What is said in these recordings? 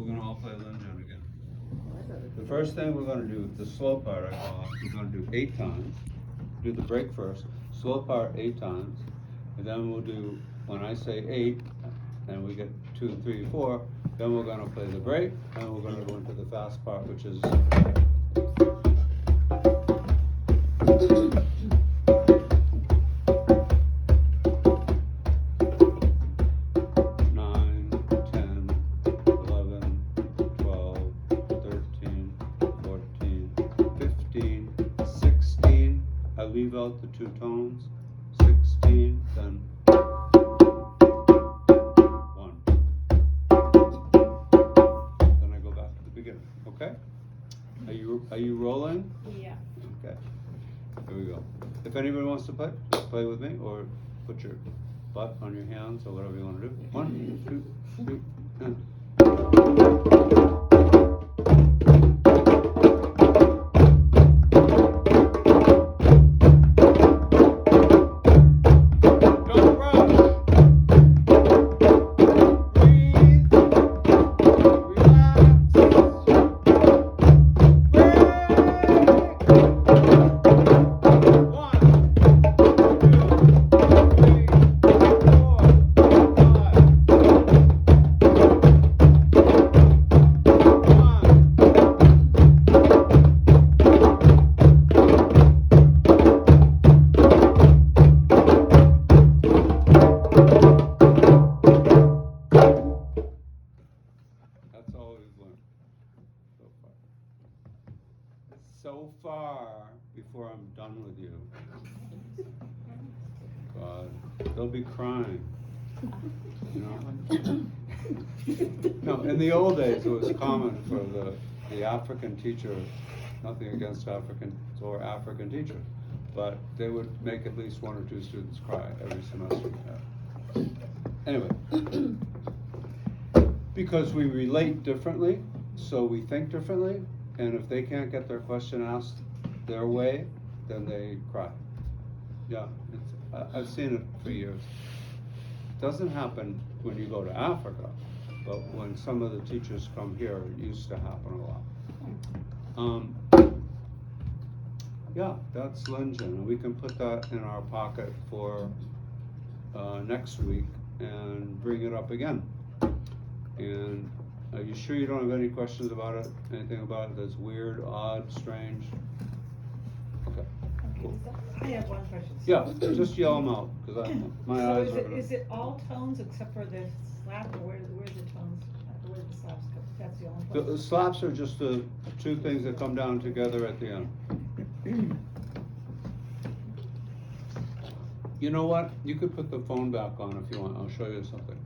we're gonna all play Lenjen again. The first thing we're gonna do, the slow part I call it, we're gonna do 8 times. Do the break first, slow part 8 times, and then we'll do, when I say 8, and we get 2, 3, 4, then we're gonna play the break, and we're gonna go into the fast part, which is 9, 10, 11, 12, 13, 14, 15, 16. I leave out the 2 tones. 16, then 1. Then I go back to the beginning. Okay? Are you rolling? Yeah. Okay. Here we go. If anybody wants to play, just play with me, or put your butt on your hands, or whatever you want to do. 1, 2, 3, and. Don't rush. Breathe. Relax. That's all we've learned so far. So far, before I'm done with you. God, they'll be crying. You know? No, in the old days, it was common for the African teacher, nothing against Africans or African teachers, but they would make at least 1 or 2 students cry every semester. Anyway, because we relate differently, so we think differently, and if they can't get their question asked their way, then they cry. Yeah, I've seen it for years. It doesn't happen when you go to Africa, but when some of the teachers come here, it used to happen a lot. Yeah, that's Lenjen, and we can put that in our pocket for next week and bring it up again. And are you sure you don't have any questions about it? Anything about it that's weird, odd, strange? Okay. Cool. I have one question. Yeah, just yell them out, because my eyes are gonna. Is it all tones except for the slap, or where the tones, where the slaps go? That's the only place? The slaps are just the 2 things that come down together at the end. You know what? You could put the phone back on if you want. I'll show you something.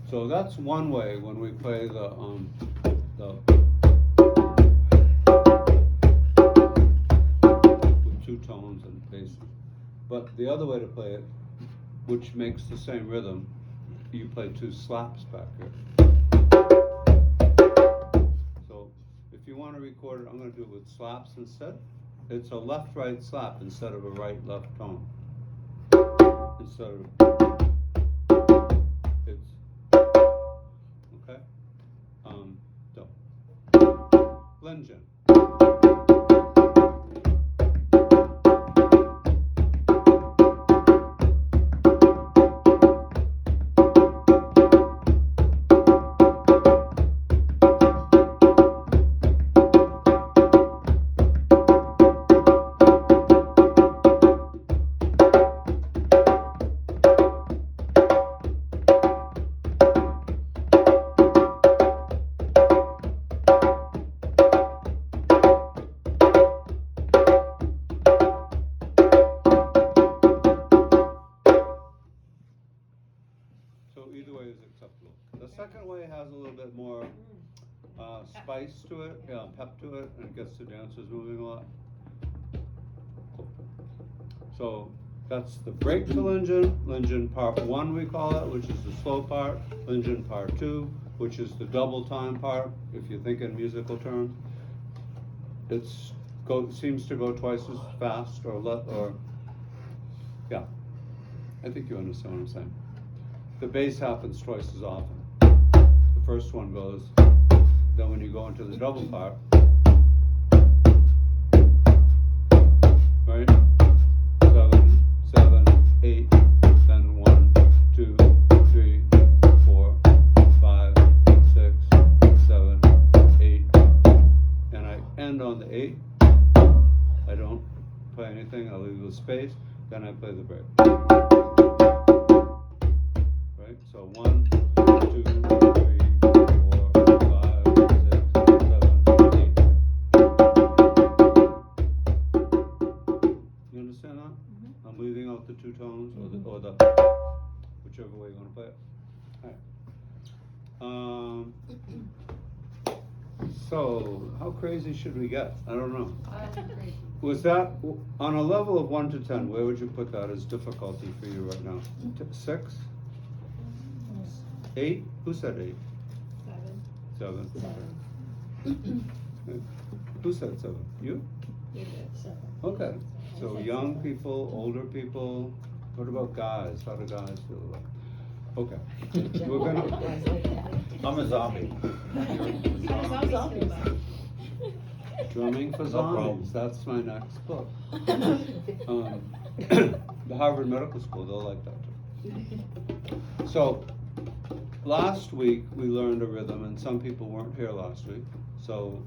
So that's one way when we play the with 2 tones and basses. But the other way to play it, which makes the same rhythm, you play 2 slaps back here. So if you want to record it, I'm going to do it with slaps instead. It's a left-right slap instead of a right-left tone. Instead of, it's, okay? So, Lenjen. Either way is acceptable. The second way has a little bit more spice to it, pep to it, and it gets the dancers moving a lot. Cool. So that's the break to Lenjen. Lenjen part 1 we call it, which is the slow part. Lenjen part 2, which is the double time part, if you think in musical terms. It seems to go twice as fast, or yeah. I think you understand what I'm saying. The bass happens twice as often. The first one goes. Then when you go into the double part, right? 7, 7, 8, then 1, 2, 3, 4, 5, 6, 7, 8, and I end on the 8. I don't play anything, I leave the space, then I play the break. Right? So 1, 2, 3, 4, 5, 6, 7, 8. You understand that? Mm-hmm. I'm leaving out the two tones or the whichever way you want to play it. All right. So how crazy should we get? I don't know. Crazy. Was that on a level of 1 to 10? Where would you put that as difficulty for you right now? 6, 8? Who said 8? 7. Okay. Who said 7? You? You did 7. Okay. So young people, older people. What about guys? How do guys feel about it? Okay. We're gonna. I'm a zombie. Drumming for No Zombies. problem. That's my next book. The Harvard Medical School, they'll like that too. So, last week we learned a rhythm, and some people weren't here last week. So,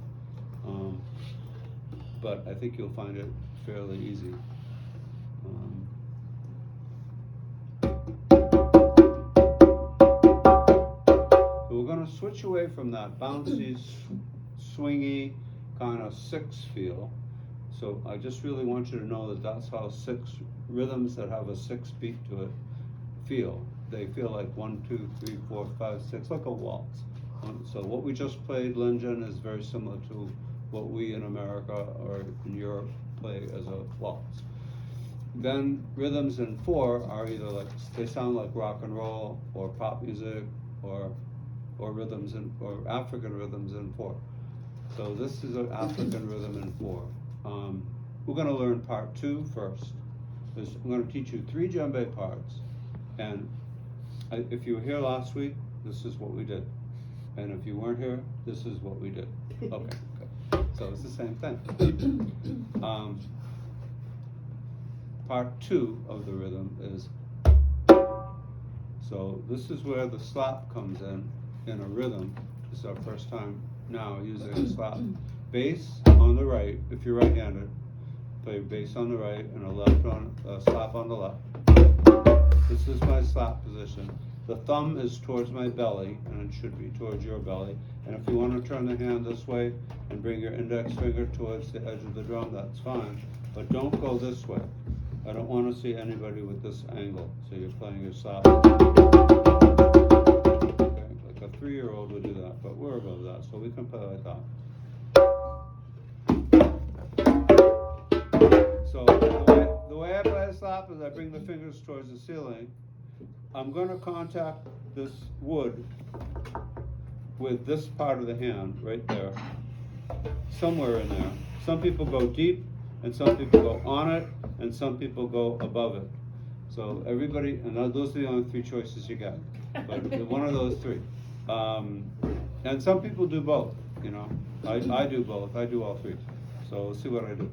but I think you'll find it fairly easy. So we're going to switch away from that bouncy, swingy kind of 6 feel. So I just really want you to know that that's how 6 rhythms that have a 6 beat to it feel. They feel like 1, 2, 3, 4, 5, 6, like a waltz. So what we just played, Lenjen, is very similar to what we in America or in Europe play as a waltz. Then rhythms in 4 are either like, they sound like rock and roll or pop music or rhythms or African rhythms in 4. So this is an African rhythm in 4. We're going to learn part 2 first. I'm going to teach you 3 djembe parts, and if you were here last week, this is what we did, and if you weren't here, this is what we did. Okay, good. So it's the same thing. Part 2 of the rhythm is, so this is where the slap comes in a rhythm. This is our first time now using a slap. Bass on the right, if you're right-handed, play bass on the right and a slap on the left. This is my slap position. The thumb is towards my belly, and it should be towards your belly. And if you want to turn the hand this way and bring your index finger towards the edge of the drum, that's fine. But don't go this way. I don't want to see anybody with this angle. So you're playing your slap. Okay, like a 3-year-old would do that, but we're above that, so we can play like that. So the way I play a slap is I bring the fingers towards the ceiling. I'm going to contact this wood with this part of the hand right there, somewhere in there. Some people go deep, and some people go on it, and some people go above it. So everybody, and those are the only 3 choices you get. But one of those 3. And some people do both, you know. I do both. I do all 3. So let's see what I do.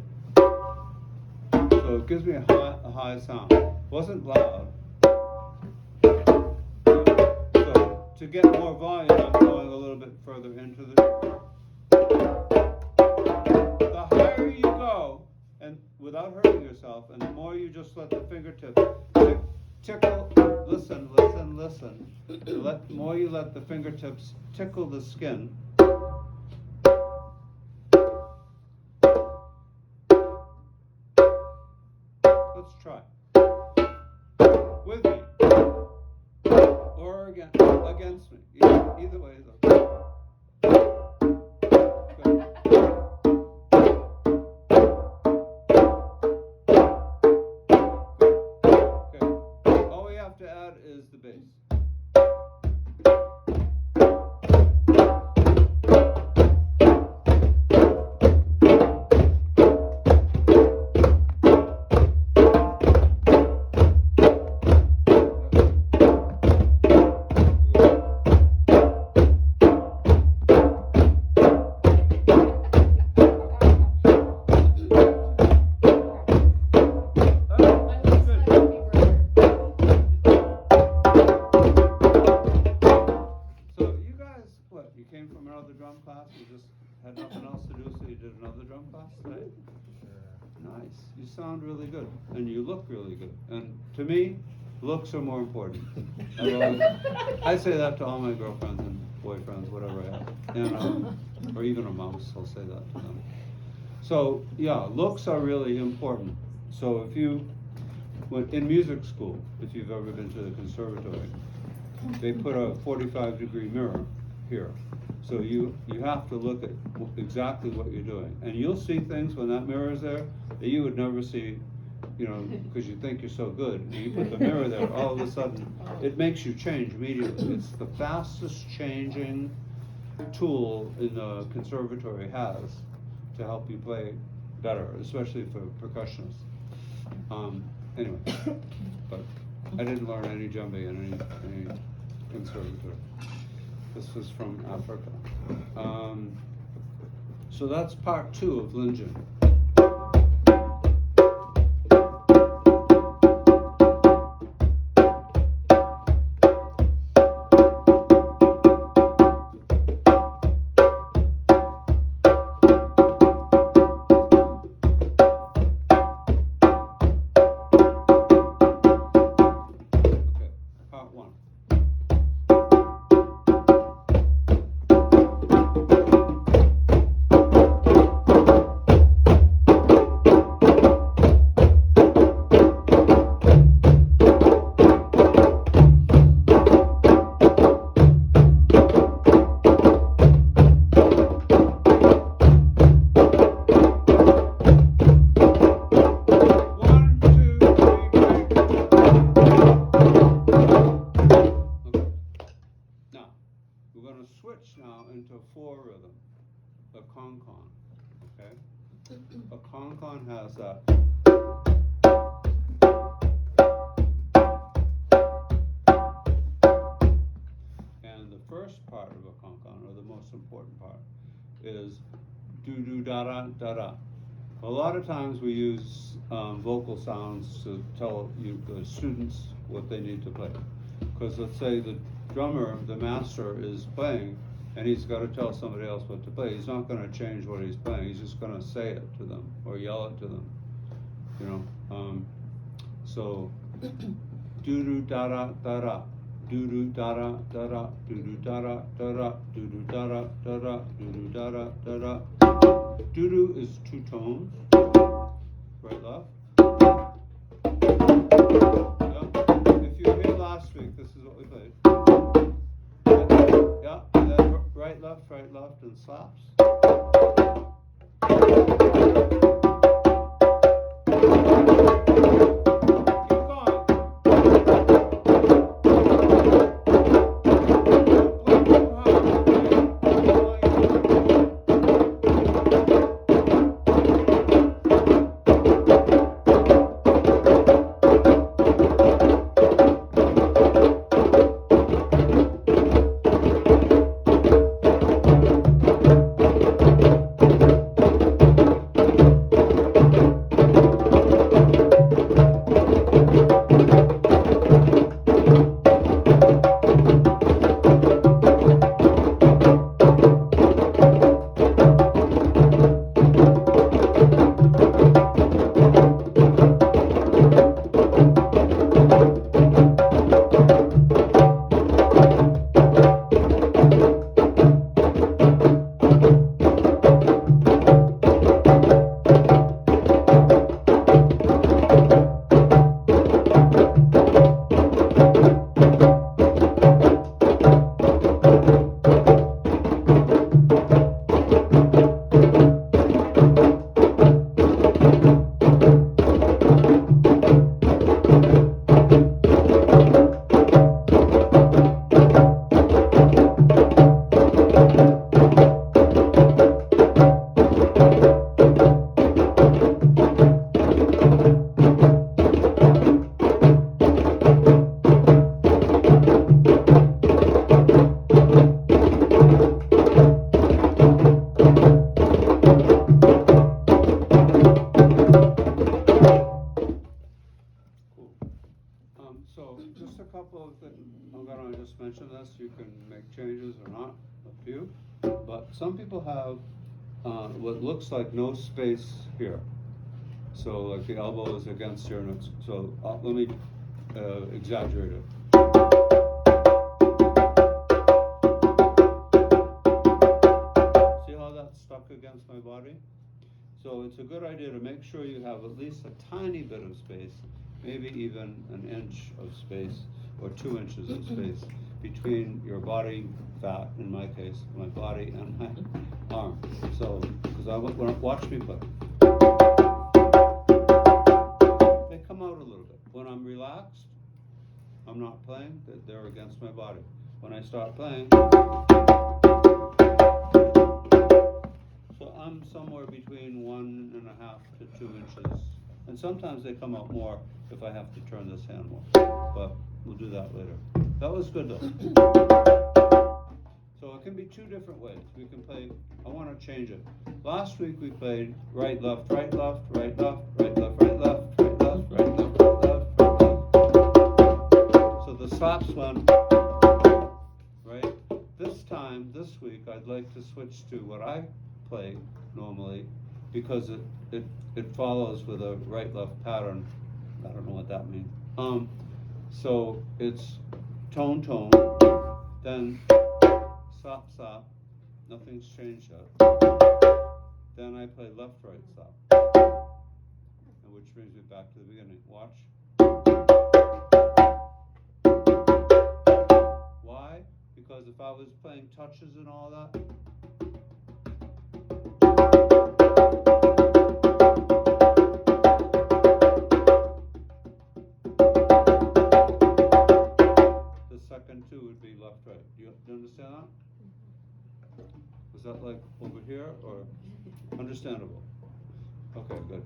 So it gives me a high sound. Wasn't loud. So to get more volume, I'm going a little bit further into the higher you go, and without hurting yourself, and the more you just let the fingertip tickle, listen. The more you let the fingertips tickle the skin, let's try. With me. Or against me. Either way is okay. Good. Okay. All we have to add is the bass. another drum class? You just had nothing else to do, so you did another drum class today? Nice. You sound really good, and you look really good. And to me, looks are more important. I say that to all my girlfriends and boyfriends, whatever I have, and or even a mouse. I'll say that to them. So yeah, looks are really important. So if you, in music school, if you've ever been to the conservatory, they put a 45-degree mirror here. So you have to look at exactly what you're doing. And you'll see things when that mirror is there that you would never see, you know, because you think you're so good. And you put the mirror there, all of a sudden, it makes you change immediately. It's the fastest changing tool in the conservatory has to help you play better, especially for percussionists. Anyway, but I didn't learn any djembe in any conservatory. This was from Africa. So that's part 2 of Lenjen. Now into 4 rhythm, a con-con, okay? A con-con has that. And the first part of a con-con, or the most important part, is do-do-da-da-da-da. A lot of times we use vocal sounds to tell you, the students, what they need to play. Because let's say the drummer, the master, is playing, and he's got to tell somebody else what to play. He's not going to change what he's playing. He's just going to say it to them or yell it to them, you know. So, do-do-da-da-da-da, do-do-da-da-da-da, do-do-da-da-da-da, do-do-da-da-da-da, do-do-da-da-da-da. Do-do is 2 tones, right, left. Yeah. If you were here last week, this is what we played. Yeah, and then right, left, and slaps. Keep going. Don't play too hard. I'm gonna just mention this, you can make changes or not, up to you, but some people have what looks like no space here. So like the elbow is against your nuts. So let me exaggerate it. See how that's stuck against my body? So it's a good idea to make sure you have at least a tiny bit of space, maybe even an inch of space or 2 inches of space between your body fat, in my case, my body and my arm. So, because watch me play. They come out a little bit. When I'm relaxed, I'm not playing, they're against my body. When I start playing, so I'm somewhere between 1.5 to 2 inches. And sometimes they come out more if I have to turn this hand more, but we'll do that later. That was good though. So it can be 2 different ways. We can play, I want to change it. Last week we played right, left, right, left, right, left, right, left, right, left, right, left, right, left, right, left, right, left. So the slaps went, right? This week, I'd like to switch to what I play normally because it follows with a right-left pattern. I don't know what that means. So it's tone, tone, then slap, slap, nothing's changed yet. Then I play left, right, slap, and which brings me back to the beginning. Watch. Why? Because if I was playing touches and all that, the second 2 would be left, right. Do you understand that? Was that like over here or understandable? Okay, good.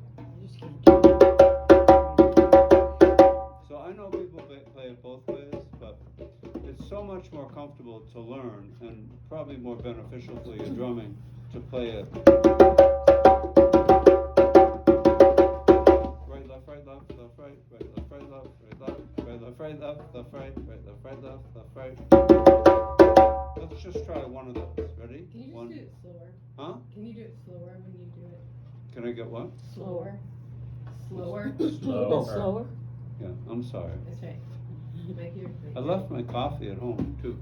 So I know people play it both ways, but it's so much more comfortable to learn and probably more beneficial for your drumming to play it right, left, right, left, left, right, right, left, right, left, right, left, right, left, right, left, left, right, right, left, right, left, left, right. Let's just try one of those. Ready? Can you just do it slower? Huh? Can you do it slower when you do it? Can I get what? Slower. Slower. Slower. Yeah, I'm sorry. That's right. Make your. I left my coffee at home too.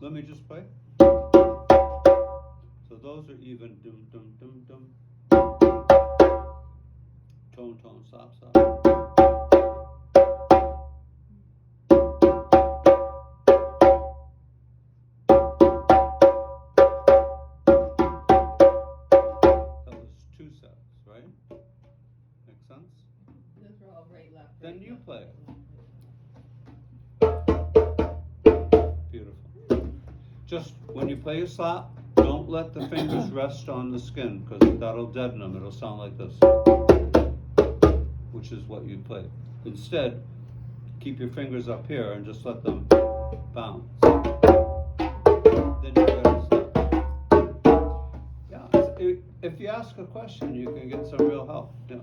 Let me just play. So those are even dum dum dum dum. Tone tone slap slap. Then you play it. Beautiful. Just when you play your slap, don't let the fingers rest on the skin because that'll deaden them. It'll sound like this, which is what you play. Instead, keep your fingers up here and just let them bounce. Then you get a slap. Yeah. If you ask a question, you can get some real help. Yeah.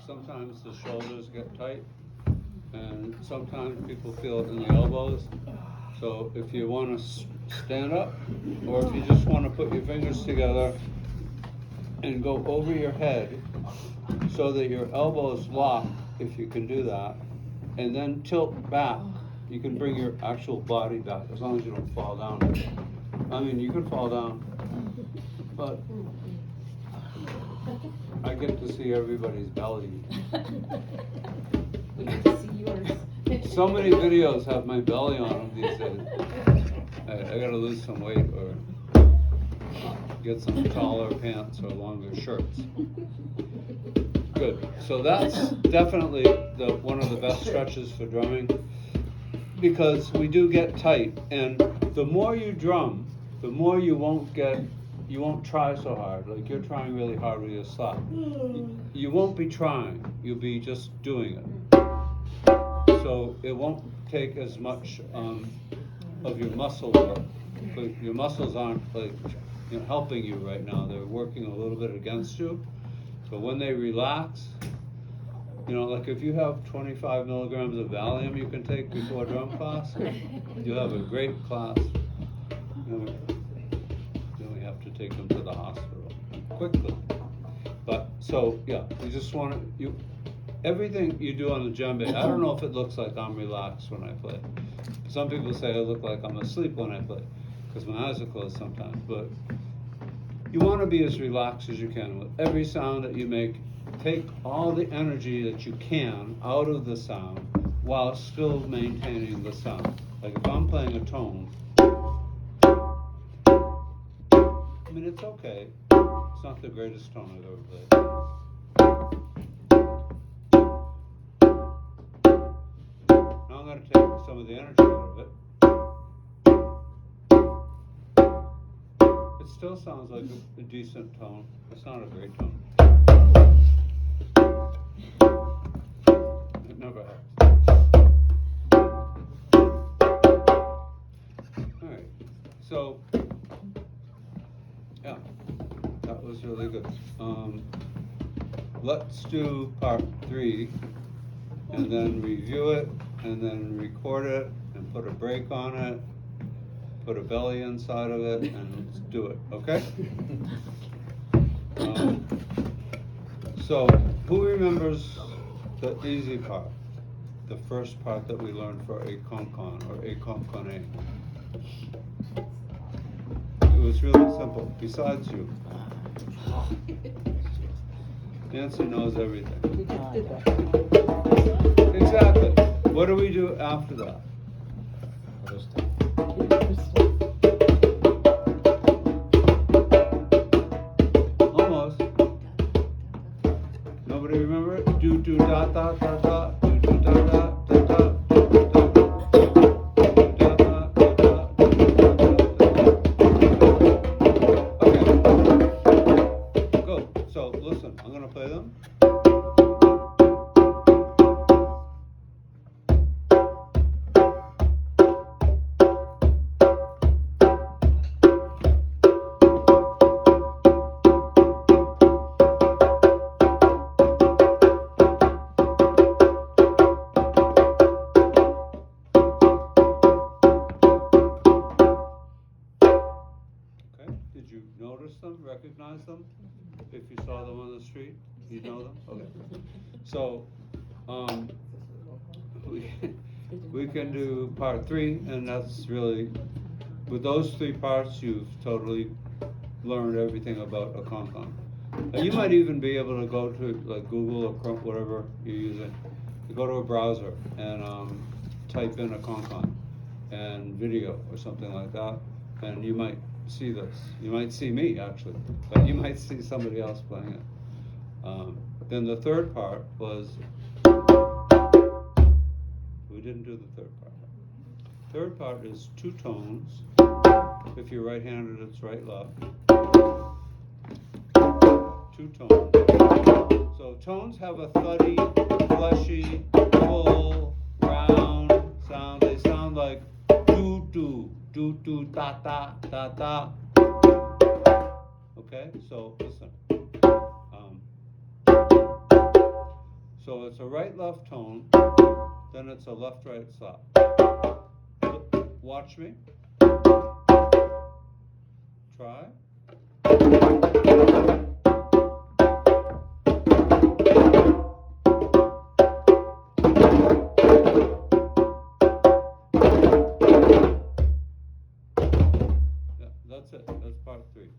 Sometimes the shoulders get tight, and sometimes people feel it in the elbows. So if you want to stand up, or if you just want to put your fingers together and go over your head so that your elbows lock, if you can do that, and then tilt back, you can bring your actual body back, as long as you don't fall down. I mean, you can fall down, but I get to see everybody's belly. We get to see yours. So many videos have my belly on them these days. I gotta lose some weight or get some taller pants or longer shirts. Good. So that's definitely one of the best stretches for drumming, because we do get tight, and the more you drum, the more you won't try so hard. Like you're trying really hard with your slap. You won't be trying, you'll be just doing it. So it won't take as much of your muscle work. Your muscles aren't like helping you right now. They're working a little bit against you. But when they relax, like if you have 25 milligrams of Valium you can take before drum class, you'll have a great class. Then we have to take them to the hospital quickly. But so yeah, you just want to everything you do on the djembe. I don't know if it looks like I'm relaxed when I play. Some people say I look like I'm asleep when I play, because my eyes are closed sometimes. But you want to be as relaxed as you can with every sound that you make. Take all the energy that you can out of the sound while still maintaining the sound. Like if I'm playing a tone, I mean, it's okay. It's not the greatest tone I've ever played. Now I'm going to take some of the energy out of it. It still sounds like a decent tone. It's not a great tone. It never has. Alright, so, yeah, that was really good. Let's do part 3, and then review it, and then record it, and put a break on it, put a belly inside of it, and let's do it, okay? So, who remembers the easy part? The first part that we learned for a concon or a concone. It was really simple, besides you. Nancy knows everything. We just did that. Exactly. What do we do after that? Almost. Nobody remember it? Do do da da da da. Do do da da da da. Do do da da. Do da da da da. Do do da da da da. Okay. Good. So listen, I'm gonna play them. Okay, did you notice them, recognize them? If you saw them on the street, you'd know them? Okay. So, we can do part 3, and that's really, with those 3 parts, you've totally learned everything about a concon. And you might even be able to go to like Google or Chrome, whatever you're using, you go to a browser and type in a concon and video or something like that, and you might see this. You might see me actually, but you might see somebody else playing it. Then the third part was, we didn't do the third part. Third part is 2 tones. If you're right-handed, it's right-left. 2 tones. So tones have a thuddy, fleshy, full, round sound. They sound like do-do, do-do, da-da, da-da. Okay, so listen. So it's a right-left tone, then it's a left-right slap. Watch me. Try. Yeah, that's it. That's part 3.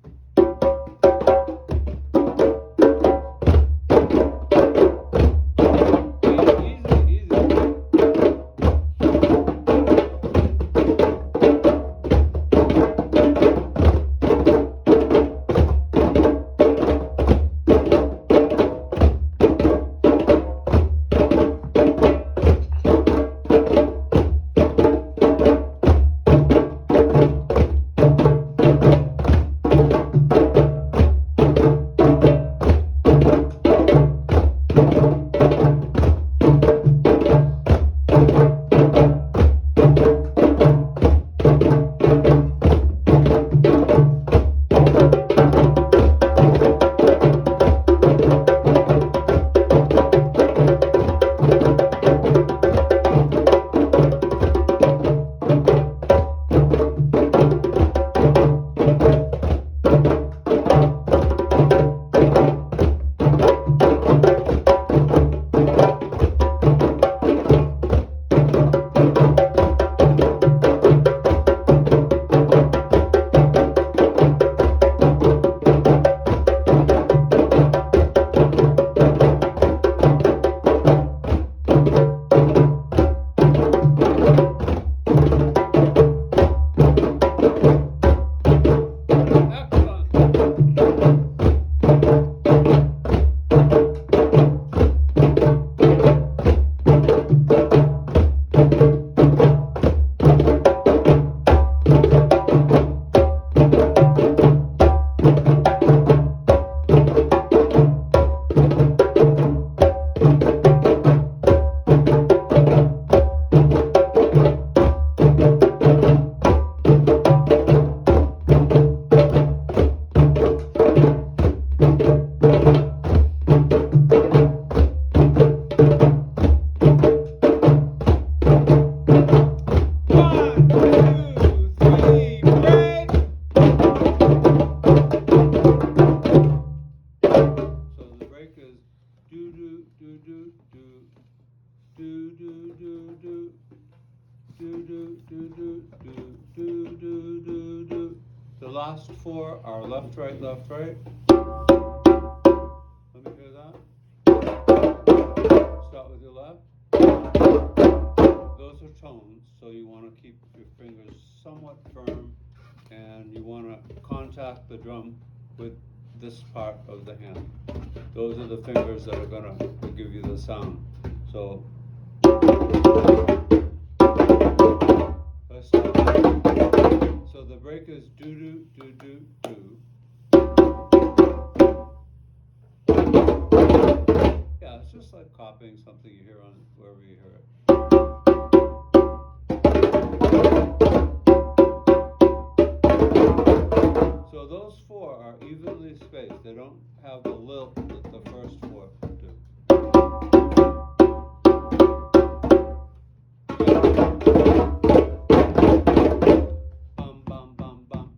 The last 4 are left, right, left, right. somewhat firm, and you wanna contact the drum with this part of the hand. Those are the fingers that are gonna give you the sound. So, so the break is do do do do do. Yeah, it's just like copying something you hear on wherever you hear it. So those four are evenly spaced. They don't have the lilt that the first four do. Bum bum bum bum.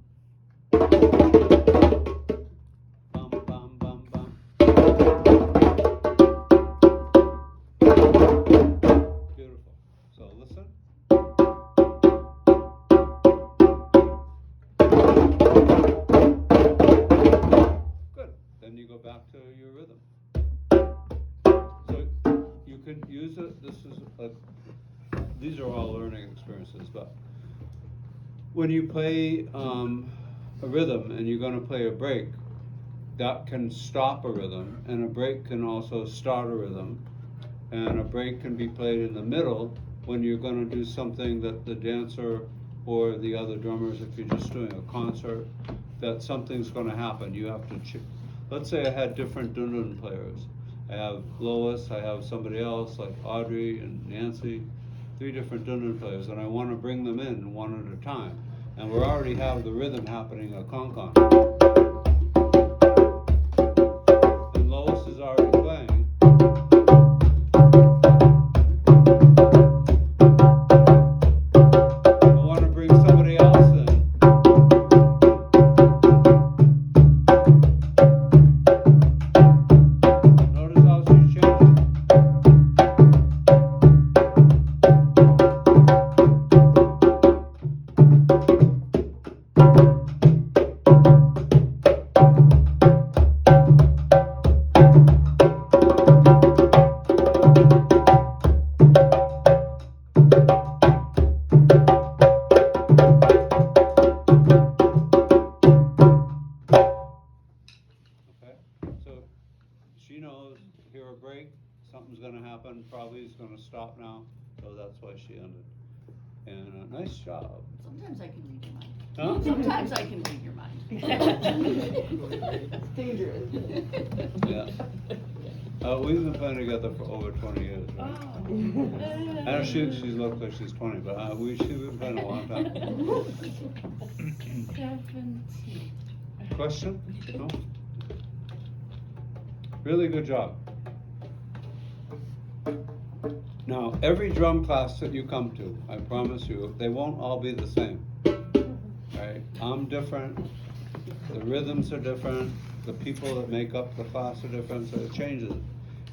Bum bum bum bum. Beautiful. So listen. Good. Then you go back to your rhythm. So you can use it. These are all learning experiences, but when you play a rhythm and you're going to play a break, that can stop a rhythm, and a break can also start a rhythm, and a break can be played in the middle when you're going to do something that the dancer or the other drummers, if you're just doing a concert, that something's going to happen. You have to let's say I had different dun-dun players. I have Lois, I have somebody else like Audrey and Nancy, 3 different dun-dun players, and I want to bring them in one at a time. And we already have the rhythm happening at con-con. And Lois is already playing. I want to bring somebody else in. Notice how she's changing. Okay, so she knows, hear a break, something's gonna happen, probably it's gonna stop now, so that's why she ended. And nice job. Sometimes I can read your mind. Huh? Sometimes I can read your mind. It's dangerous. Yeah. We've been playing together for over 20 years, right? I know she looks like she's 20, but we've been playing a long time. 17. Question? No? Really good job. Now, every drum class that you come to, I promise you, they won't all be the same. Right? I'm different, the rhythms are different, the people that make up the class are different, so it changes.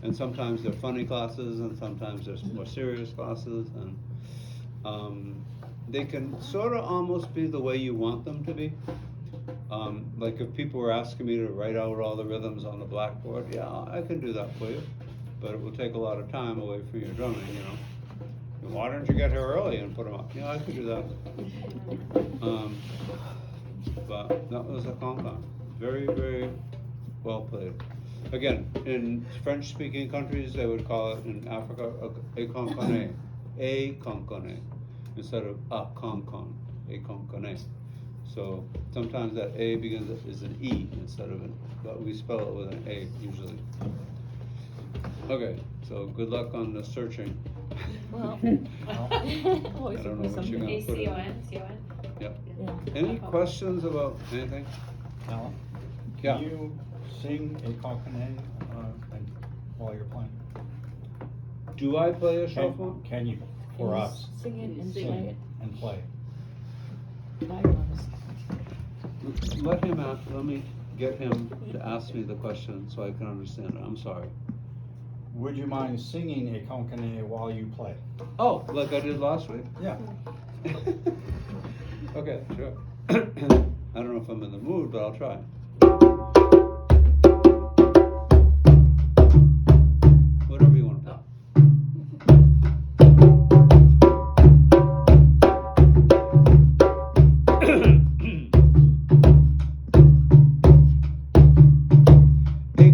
And sometimes they're funny classes, and sometimes there's more serious classes, and they can sort of almost be the way you want them to be. Like if people were asking me to write out all the rhythms on the blackboard, yeah, I can do that for you, but it will take a lot of time away from your drumming, you know. Why don't you get here early and put them up? Yeah, I could do that. But that was a con-con. Very, very well played. Again, in French-speaking countries, they would call it in Africa a con-conne, instead of a con-con, a con-conne. So sometimes that A begins is an E instead of an, but we spell it with an A usually. Okay, so good luck on the searching. Well, I don't know what you're gonna put in. A-C-O-N. Yep. Yeah. Any questions about anything? Alan? Yeah. Can you sing a cockney while you're playing? Do I play a shuffle? Can you, for us, Sing it and Sing play sing it. and play? Let him ask, let me get him to ask me the question so I can understand it. I'm sorry. Would you mind singing a cockney while you play? Oh, like I did last week? Yeah. Okay, sure. I don't know if I'm in the mood, but I'll try. Whatever you want to play.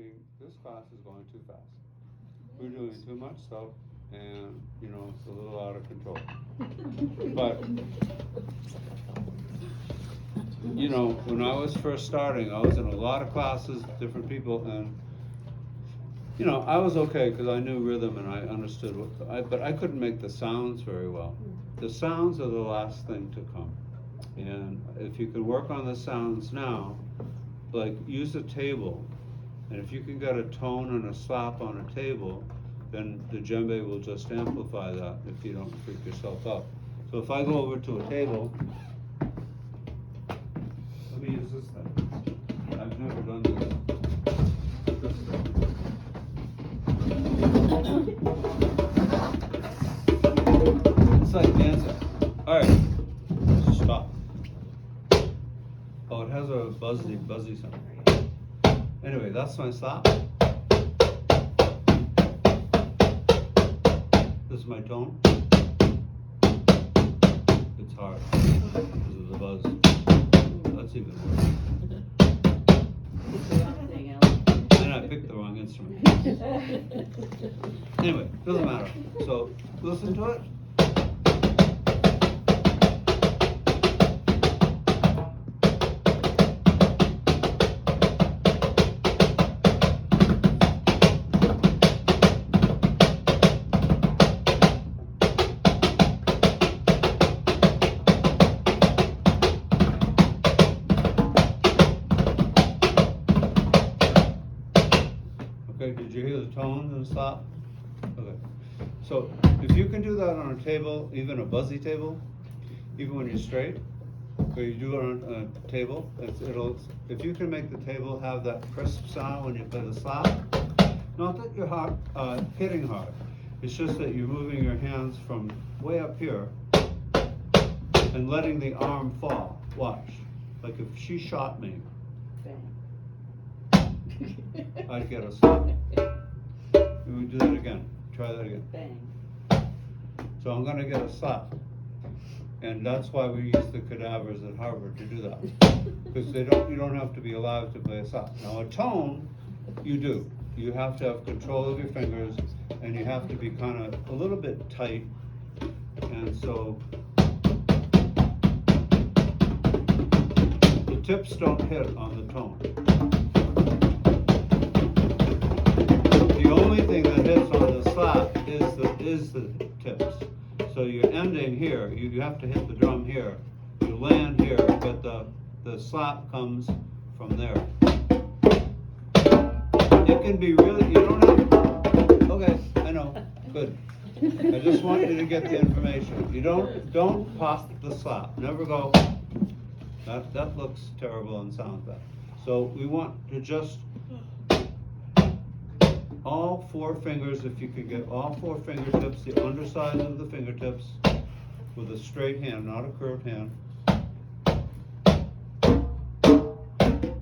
thinking, this class is going too fast. We're doing too much stuff, and, you know, it's a little out of control. But, you know, when I was first starting, I was in a lot of classes, different people, and, you know, I was okay, because I knew rhythm and I understood but I couldn't make the sounds very well. The sounds are the last thing to come. And if you can work on the sounds now, like use a table, and if you can get a tone and a slap on a table, then the djembe will just amplify that if you don't freak yourself out. So if I go over to a table, let me use this thing. I've never done this thing. It's like dancing. Alright, stop. Oh, it has a buzzy sound. Anyway, that's my slap. This is my tone. It's hard because of the buzz. That's even worse. And I picked the wrong instrument. Anyway, doesn't matter. So listen to it. Okay, did you hear the tones and slap? Okay. So if you can do that on a table, even a buzzy table, even when you're straight, or you do it on a table, if you can make the table have that crisp sound when you play the slap, not that you're hitting hard, it's just that you're moving your hands from way up here and letting the arm fall. Watch. Like if she shot me, I'd get a slap. And we do that again. Try that again. Bang. So I'm gonna get a slap. And that's why we use the cadavers at Harvard to do that. Because you don't have to be alive to play a slap. Now a tone, you do. You have to have control of your fingers, and you have to be kind of a little bit tight. And so the tips don't hit on the tone. The only thing that hits on the slap is the tips. So you're ending here. You have to hit the drum here. You land here, but the slap comes from there. It can be really. You don't have. Okay, I know. Good. I just want you to get the information. You don't pop the slap. Never go. That looks terrible and sounds bad. So we want to just. All four fingers, if you can get all four fingertips, the underside of the fingertips, with a straight hand, not a curved hand.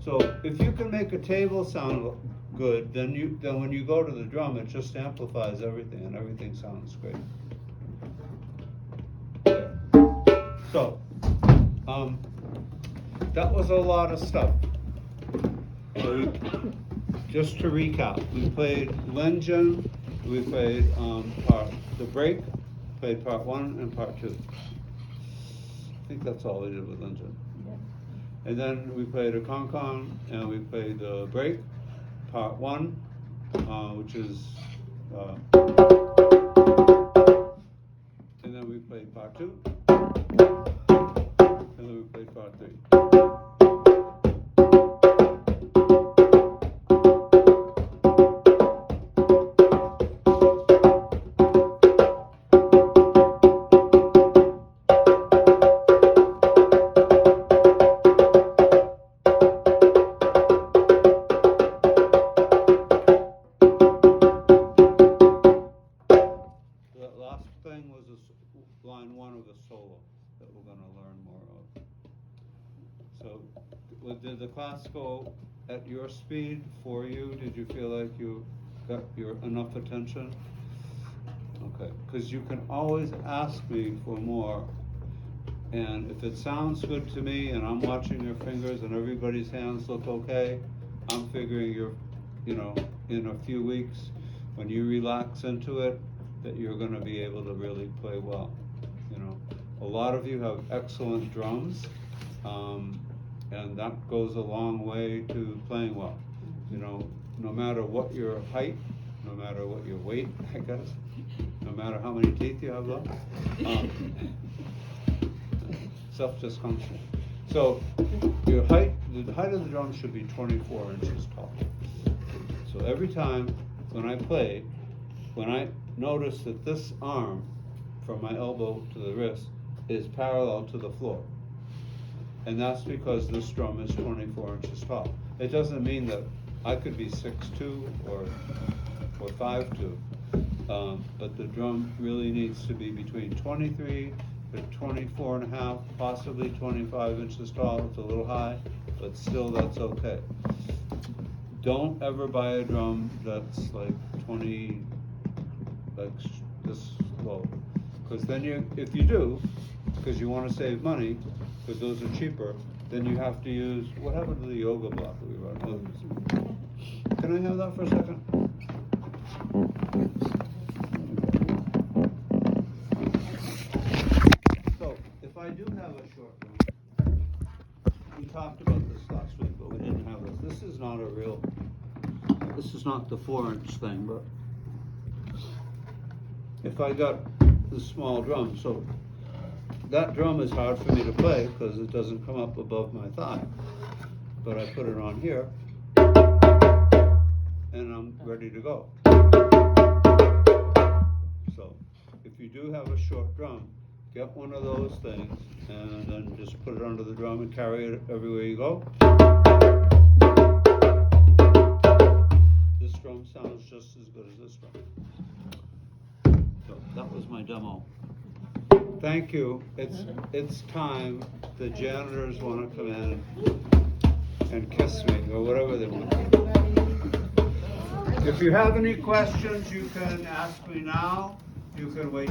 So if you can make a table sound good, then when you go to the drum, it just amplifies everything, and everything sounds great. Okay. So that was a lot of stuff. So just to recap, we played Lenjen, we played the break, played part 1 and part 2. I think that's all we did with Lenjen. Yeah. And then we played a con and we played the break, part 1, which is, and then we played part 2, and then we played part 3. Line 1 of the solo that we're going to learn more of. So, did the class go at your speed for you? Did you feel like you got enough attention? Okay, because you can always ask me for more, and if it sounds good to me and I'm watching your fingers and everybody's hands look okay, I'm figuring you know, in a few weeks, when you relax into it, that you're gonna be able to really play well, you know. A lot of you have excellent drums, and that goes a long way to playing well. You know, no matter what your height, no matter what your weight, I guess, no matter how many teeth you have left, stuff just comes. So your height, the height of the drum should be 24 inches tall. So every time when I play, when I notice that this arm from my elbow to the wrist is parallel to the floor, and that's because this drum is 24 inches tall. It doesn't mean that I could be 6'2" or 5'2", but the drum really needs to be between 23 to 24 and a half, possibly 25 inches tall. It's a little high, but still that's okay. Don't ever buy a drum that's like 20, like this low, because then if you do, because you want to save money, because those are cheaper, then you have to use, what happened to the yoga block that we run? Can I have that for a second? So, if I do have a short one, we talked about this last week, but we didn't have this. This is not a real, this is not the 4-inch thing, but if I got the small drum, so that drum is hard for me to play because it doesn't come up above my thigh. But I put it on here, and I'm ready to go. So, if you do have a short drum, get one of those things, and then just put it under the drum and carry it everywhere you go. This drum sounds just as good as this drum. So, that was my demo. Thank you. It's time. The janitors want to come in and kiss me, or whatever they want. If you have any questions, you can ask me now. You can wait